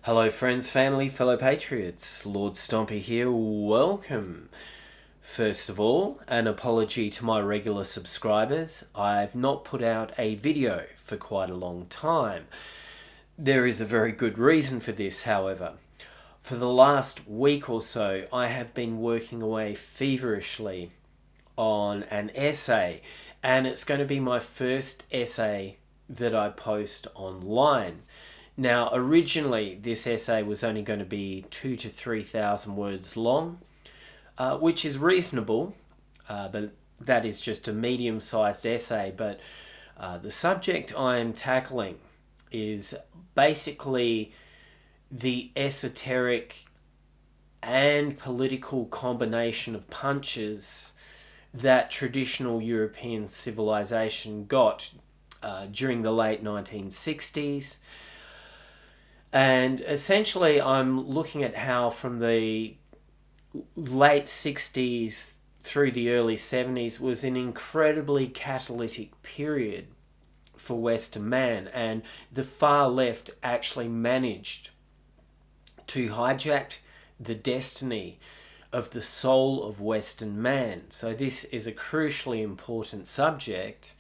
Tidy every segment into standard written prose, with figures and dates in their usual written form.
Hello, friends, family, fellow patriots. Lord Stompy here. Welcome. First of all, an apology to my regular subscribers. I've not put out a video for quite a long time. There is a very good reason for this, however. For the last week or so, I have been working away feverishly on an essay, and it's going to be my first essay that I post online. Now, originally, this essay was only going to be 2,000 to 3,000 words long, which is reasonable, but that is just a medium-sized essay. But the subject I am tackling is basically the esoteric and political combination of punches that traditional European civilization got during the late 1960s. And essentially, I'm looking at how from the late 60s through the early 70s was an incredibly catalytic period for Western man, and the far left actually managed to hijack the destiny of the soul of Western man. So this is a crucially important subject,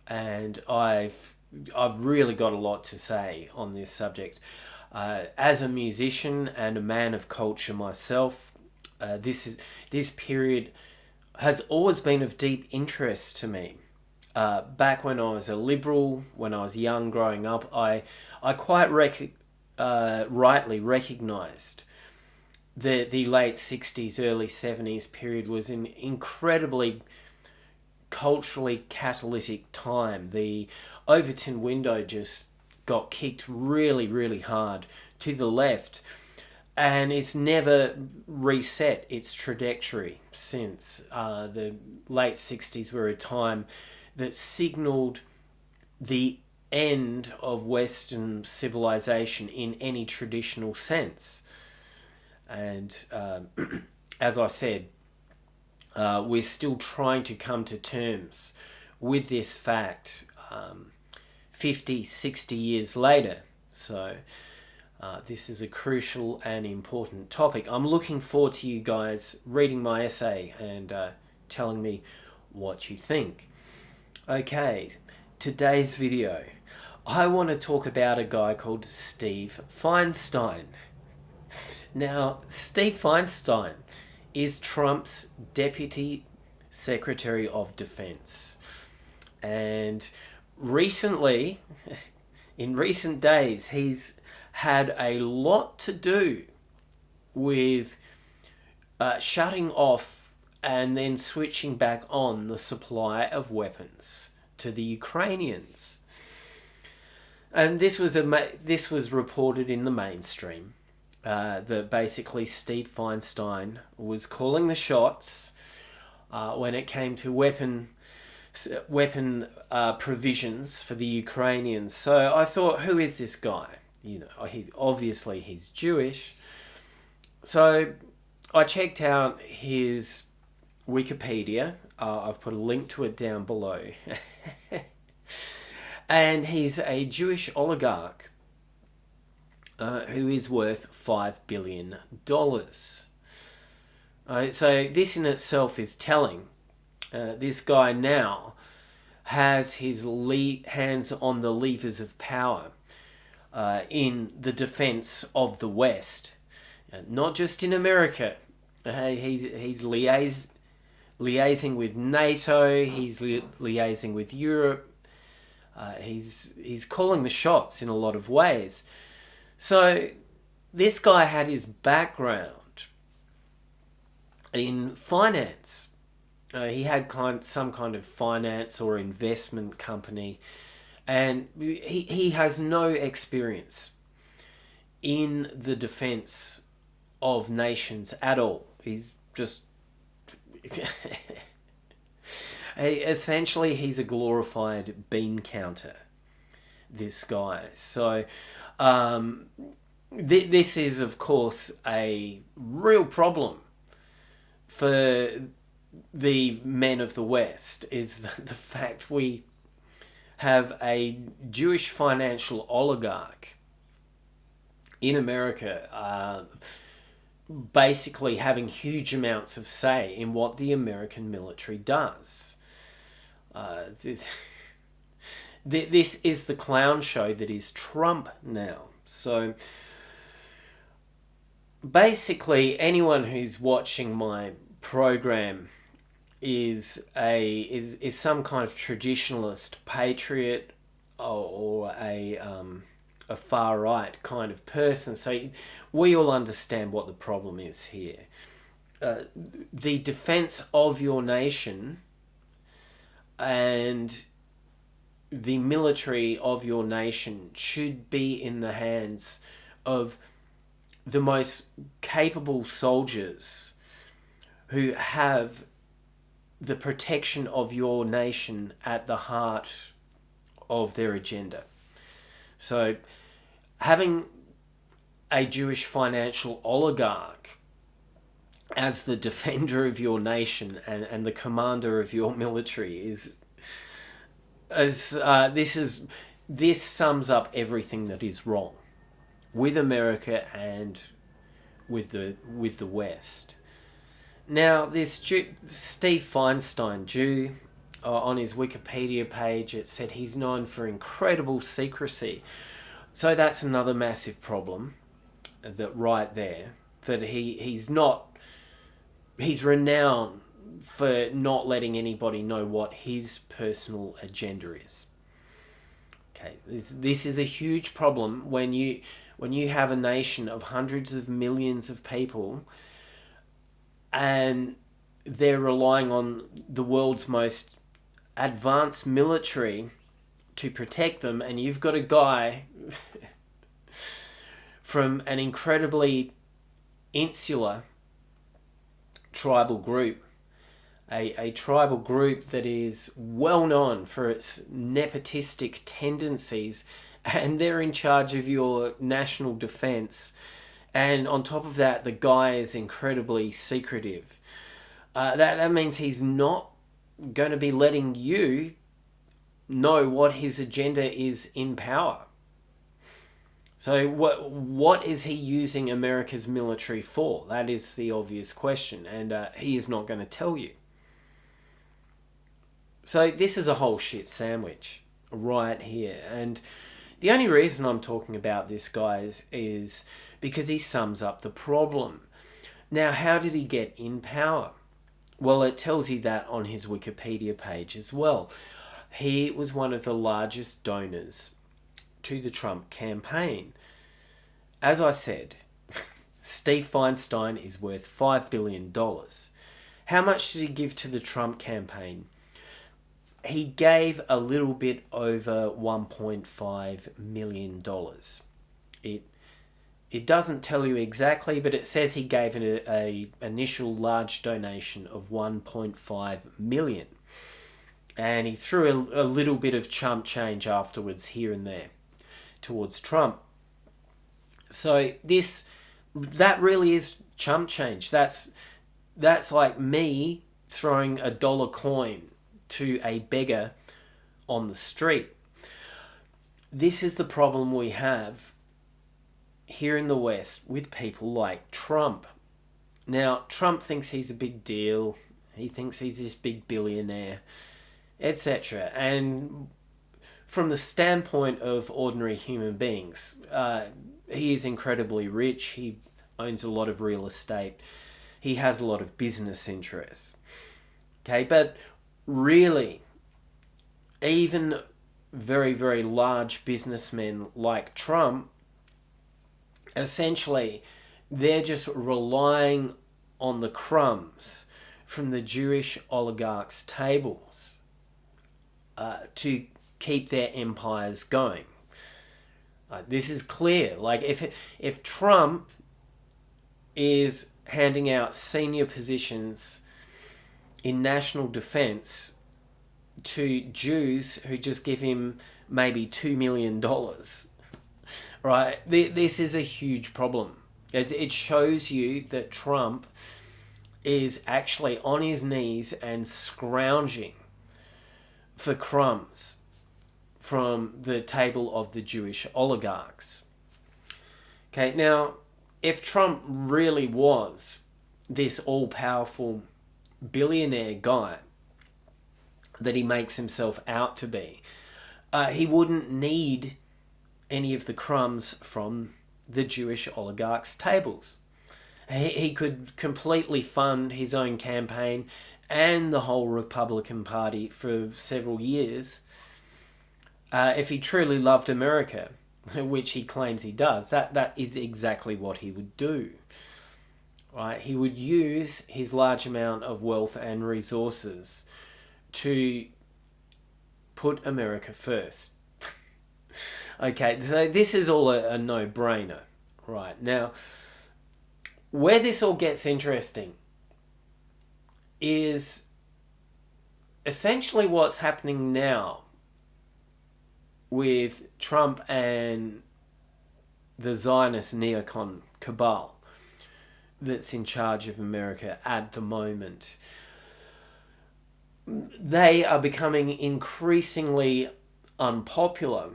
and I've really got a lot to say on this subject. As a musician and a man of culture myself, this period has always been of deep interest to me. Back when I was a liberal, when I was young growing up, I quite rightly recognised that the late 60s, early 70s period was an incredibly culturally catalytic time. The Overton window just got kicked really, really hard to the left, and it's never reset its trajectory since. The late 60s were a time that signalled the end of Western civilization in any traditional sense. And as I said, we're still trying to come to terms with this fact 50, 60 years later. So this is a crucial and important topic. I'm looking forward to you guys reading my essay and telling me what you think. Okay, today's video, I want to talk about a guy called Steve Feinstein. Now, Steve Feinstein is Trump's Deputy Secretary of Defense. And recently, in recent days, he's had a lot to do with shutting off and then switching back on the supply of weapons to the Ukrainians. And this was reported in the mainstream. That basically Steve Feinstein was calling the shots when it came to weapon provisions for the Ukrainians. So I thought, who is this guy? You know, he's Jewish. So I checked out his Wikipedia. I've put a link to it down below. And he's a Jewish oligarch who is worth $5 billion. So this in itself is telling. This guy now has his hands on the levers of power in the defense of the West, not just in America. He's liaising with NATO. He's liaising with Europe. He's calling the shots in a lot of ways. So this guy had his background in finance. He had some kind of finance or investment company, and he has no experience in the defense of nations at all. He's just essentially he's a glorified bean counter, this guy. So this is, of course, a real problem for the men of the West, is the fact we have a Jewish financial oligarch in America basically having huge amounts of say in what the American military does. This is the clown show that is Trump now. So basically, anyone who's watching my program is some kind of traditionalist patriot, or a far right kind of person. So we all understand what the problem is here. The defense of your nation and the military of your nation should be in the hands of the most capable soldiers who have the protection of your nation at the heart of their agenda. So having a Jewish financial oligarch as the defender of your nation and the commander of your military this sums up everything that is wrong with America and with the West. Now, this Steve Feinstein, Jew, on his Wikipedia page, it said he's known for incredible secrecy. So that's another massive problem, that right there, that he's renowned for not letting anybody know what his personal agenda is. Okay, this is a huge problem when you have a nation of hundreds of millions of people and they're relying on the world's most advanced military to protect them, and you've got a guy from an incredibly insular tribal group, a tribal group that is well known for its nepotistic tendencies, and they're in charge of your national defense. And on top of that, the guy is incredibly secretive. That means he's not going to be letting you know what his agenda is in power. So what is he using America's military for? That is the obvious question, and he is not going to tell you. So this is a whole shit sandwich right here. And the only reason I'm talking about this, guys, is because he sums up the problem. Now, how did he get in power? Well, it tells you that on his Wikipedia page as well. He was one of the largest donors to the Trump campaign. As I said, Steve Feinstein is worth $5 billion. How much did he give to the Trump campaign? He gave a little bit over $1.5 million. It doesn't tell you exactly, but it says he gave an initial large donation of $1.5 million. And he threw a little bit of chump change afterwards here and there towards Trump. So that really is chump change. That's like me throwing a dollar coin to a beggar on the street. This is the problem we have here in the West with people like Trump. Now, Trump thinks he's a big deal. He thinks he's this big billionaire, etc. And from the standpoint of ordinary human beings, he is incredibly rich. He owns a lot of real estate. He has a lot of business interests. Okay, but really, even very, very large businessmen like Trump, essentially, they're just relying on the crumbs from the Jewish oligarchs' tables to keep their empires going. This is clear. Like, if Trump is handing out senior positions in national defense to Jews who just give him maybe $2 million, right? This is a huge problem. It shows you that Trump is actually on his knees and scrounging for crumbs from the table of the Jewish oligarchs. Okay, now, if Trump really was this all-powerful billionaire guy that he makes himself out to be, he wouldn't need any of the crumbs from the Jewish oligarchs' tables. He could completely fund his own campaign and the whole Republican Party for several years if he truly loved America, which he claims he does. That is exactly what he would do. Right? He would use his large amount of wealth and resources to put America first. Okay, so this is all a no-brainer. Right, now, where this all gets interesting is essentially what's happening now with Trump and the Zionist neocon cabal that's in charge of America at the moment. They are becoming increasingly unpopular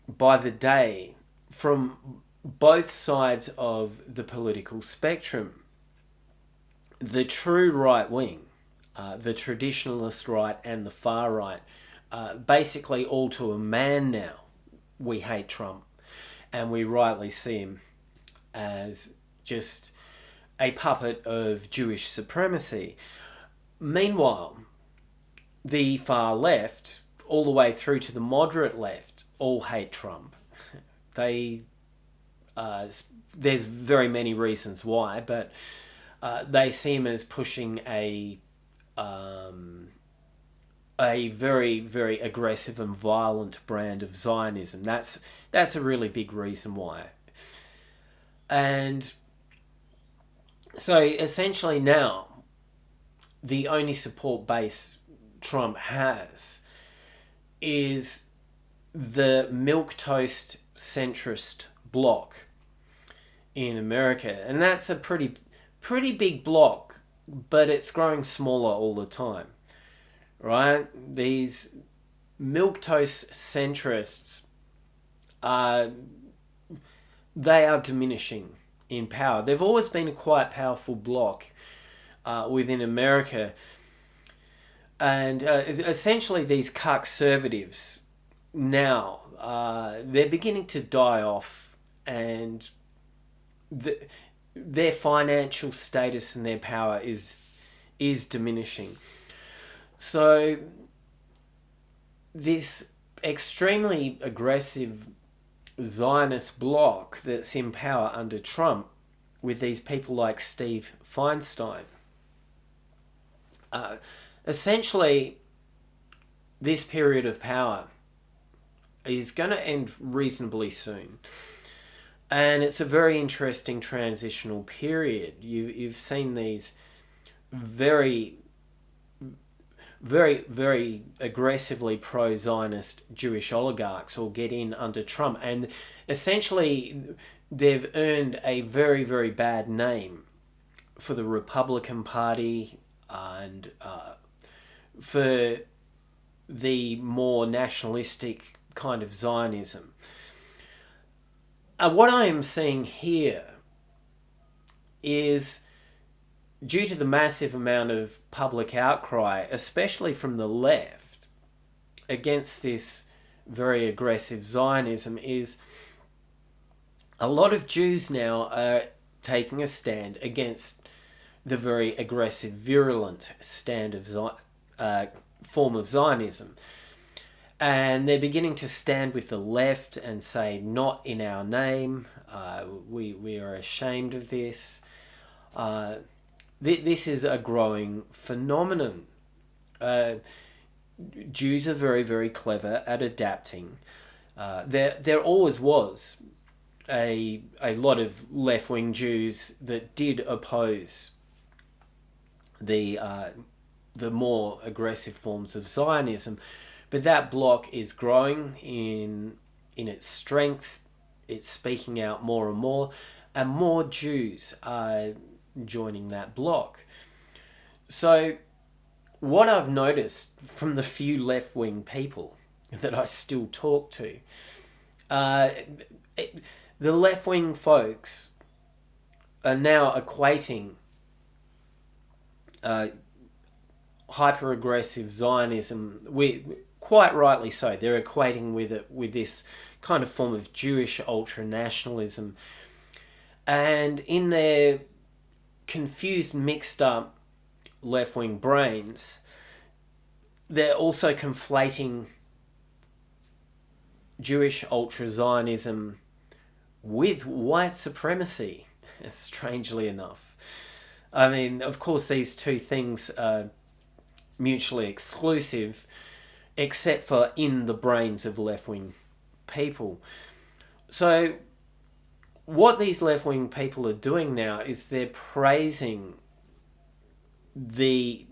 by the day from both sides of the political spectrum. The true right wing, the traditionalist right and the far right, basically all to a man now, we hate Trump, and we rightly see him as just a puppet of Jewish supremacy. Meanwhile, the far left, all the way through to the moderate left, all hate Trump. There's very many reasons why, but they see him as pushing a very, very aggressive and violent brand of Zionism. That's a really big reason why. And so essentially now, the only support base Trump has is the milquetoast centrist bloc in America, and that's a pretty big bloc, but it's growing smaller all the time, right? These milquetoast centrists they are diminishing in power. They've always been a quite powerful bloc within America, and essentially these conservatives now they're beginning to die off, and their financial status and their power is diminishing. So this extremely aggressive Zionist bloc that's in power under Trump, with these people like Steve Feinstein, essentially this period of power is going to end reasonably soon. And it's a very interesting transitional period. You've seen these very, very, very aggressively pro-Zionist Jewish oligarchs all get in under Trump. And essentially, they've earned a very, very bad name for the Republican Party and for the more nationalistic kind of Zionism. What I am seeing here is, due to the massive amount of public outcry, especially from the left, against this very aggressive Zionism, is a lot of Jews now are taking a stand against the very aggressive, virulent form of Zionism. And they're beginning to stand with the left and say, not in our name, we are ashamed of this. This is a growing phenomenon. Jews are very, very clever at adapting. There always was a lot of left-wing Jews that did oppose the more aggressive forms of Zionism, but that bloc is growing in its strength. It's speaking out more and more Jews are joining that bloc. So what I've noticed from the few left-wing people that I still talk to, The left-wing folks are now equating hyper-aggressive Zionism, quite rightly so. They're equating with it with this kind of form of Jewish ultra-nationalism. And in their confused, mixed up left-wing brains, they're also conflating Jewish ultra-Zionism with white supremacy, strangely enough. I mean, of course, these two things are mutually exclusive, except for in the brains of left-wing people. So what these left-wing people are doing now is they're praising the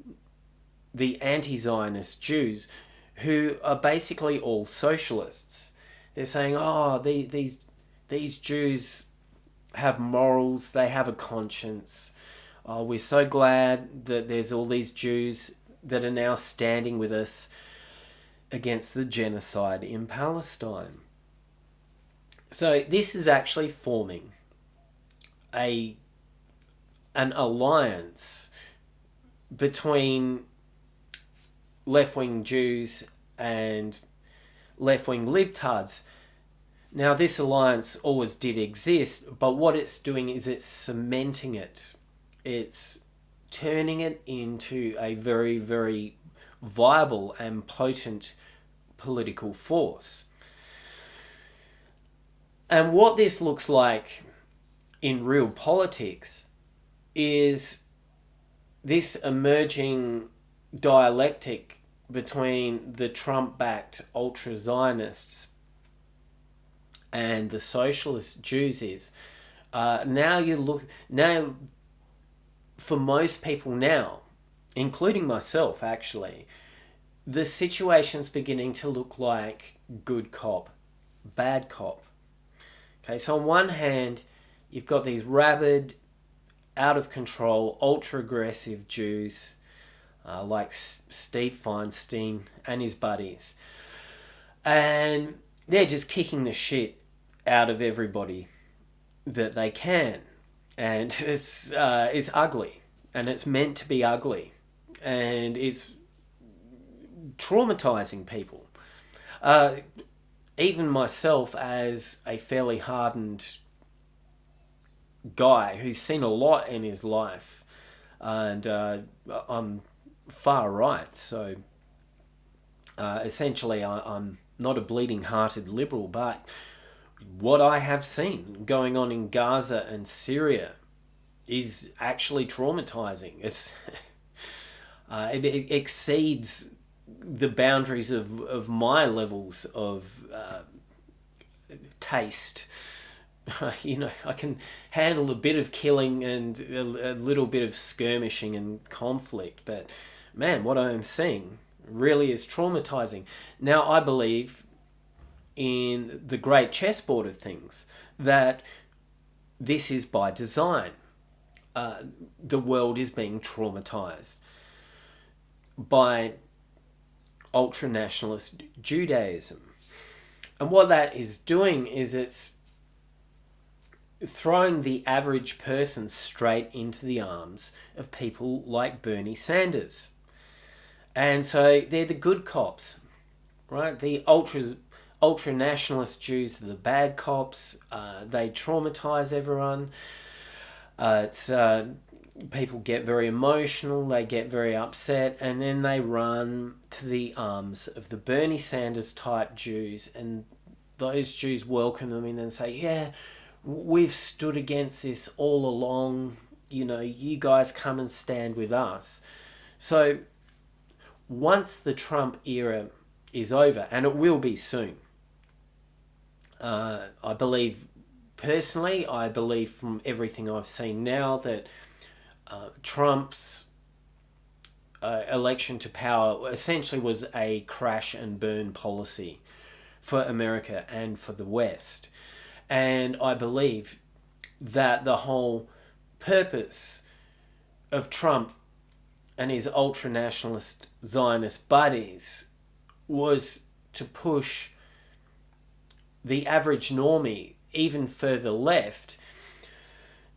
anti-Zionist Jews, who are basically all socialists. They're saying, oh, these Jews have morals, they have a conscience. Oh, we're so glad that there's all these Jews that are now standing with us against the genocide in Palestine. So this is actually forming an alliance between left-wing Jews and left-wing libtards. Now, this alliance always did exist, but what it's doing is it's cementing it. It's turning it into a very, very viable and potent political force. And what this looks like in real politics is this emerging dialectic between the Trump-backed ultra-Zionists and the socialist Jews is now for most people now, including myself actually, the situation's beginning to look like good cop, bad cop. Okay, so on one hand, you've got these rabid, out of control, ultra aggressive Jews like Steve Feinstein and his buddies, and they're just kicking the shit out of everybody that they can, and it's ugly, and it's meant to be ugly, and it's traumatizing people. Even myself, as a fairly hardened guy who's seen a lot in his life, and I'm far right, so essentially I'm not a bleeding-hearted liberal, but what I have seen going on in Gaza and Syria is actually traumatizing. It exceeds the boundaries of my levels of taste. I can handle a bit of killing and a little bit of skirmishing and conflict, but man, what I am seeing really is traumatizing. Now, I believe in the great chessboard of things that this is by design. The world is being traumatized by ultra-nationalist Judaism. And what that is doing is it's throwing the average person straight into the arms of people like Bernie Sanders. And so they're the good cops, right? The ultra-nationalist Jews are the bad cops. They traumatize everyone. People get very emotional, they get very upset, and then they run to the arms of the Bernie Sanders type Jews, and those Jews welcome them in and say, yeah, we've stood against this all along, you guys come and stand with us. So once the Trump era is over, and it will be soon, I believe from everything I've seen now that Trump's election to power essentially was a crash and burn policy for America and for the West. And I believe that the whole purpose of Trump and his ultra-nationalist Zionist buddies was to push the average normie even further left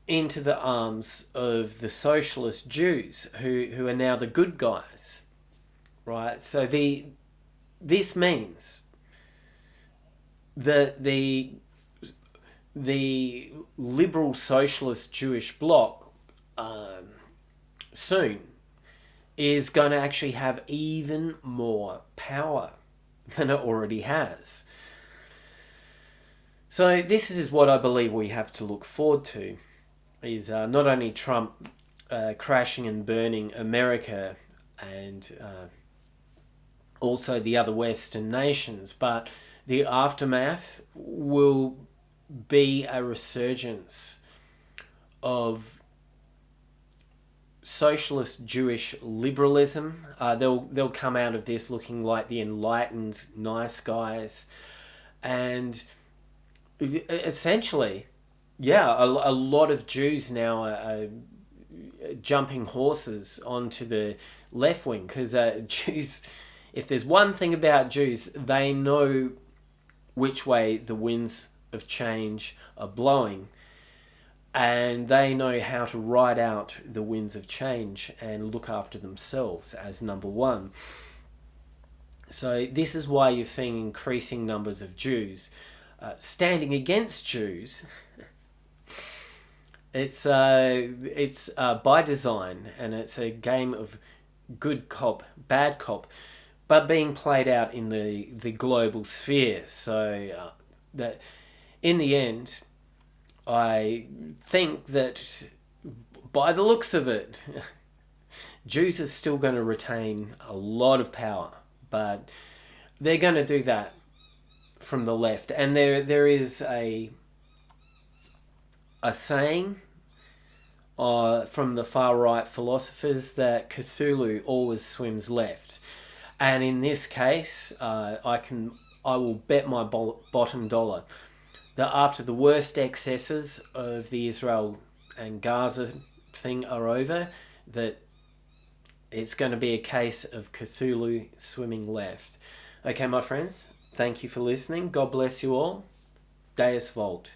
into the arms of the socialist Jews who are now the good guys, right? So this means that the liberal socialist Jewish bloc soon is going to actually have even more power than it already has. So this is what I believe we have to look forward to, is not only Trump crashing and burning America and also the other Western nations, but the aftermath will be a resurgence of socialist Jewish liberalism. They'll come out of this looking like the enlightened nice guys, and essentially, yeah, a lot of Jews now are jumping horses onto the left wing, because Jews, if there's one thing about Jews, they know which way the winds of change are blowing, and they know how to ride out the winds of change and look after themselves as number one. So this is why you're seeing increasing numbers of Jews standing against Jews. It's by design, and it's a game of good cop, bad cop, but being played out in the global sphere. So that in the end, I think that by the looks of it, Jews are still going to retain a lot of power, but they're going to do that from the left. And there is a saying from the far right philosophers that Cthulhu always swims left, and in this case, I will bet my bottom dollar that after the worst excesses of the Israel and Gaza thing are over, that it's going to be a case of Cthulhu swimming left. Okay, my friends, thank you for listening. God bless you all. Deus Volt.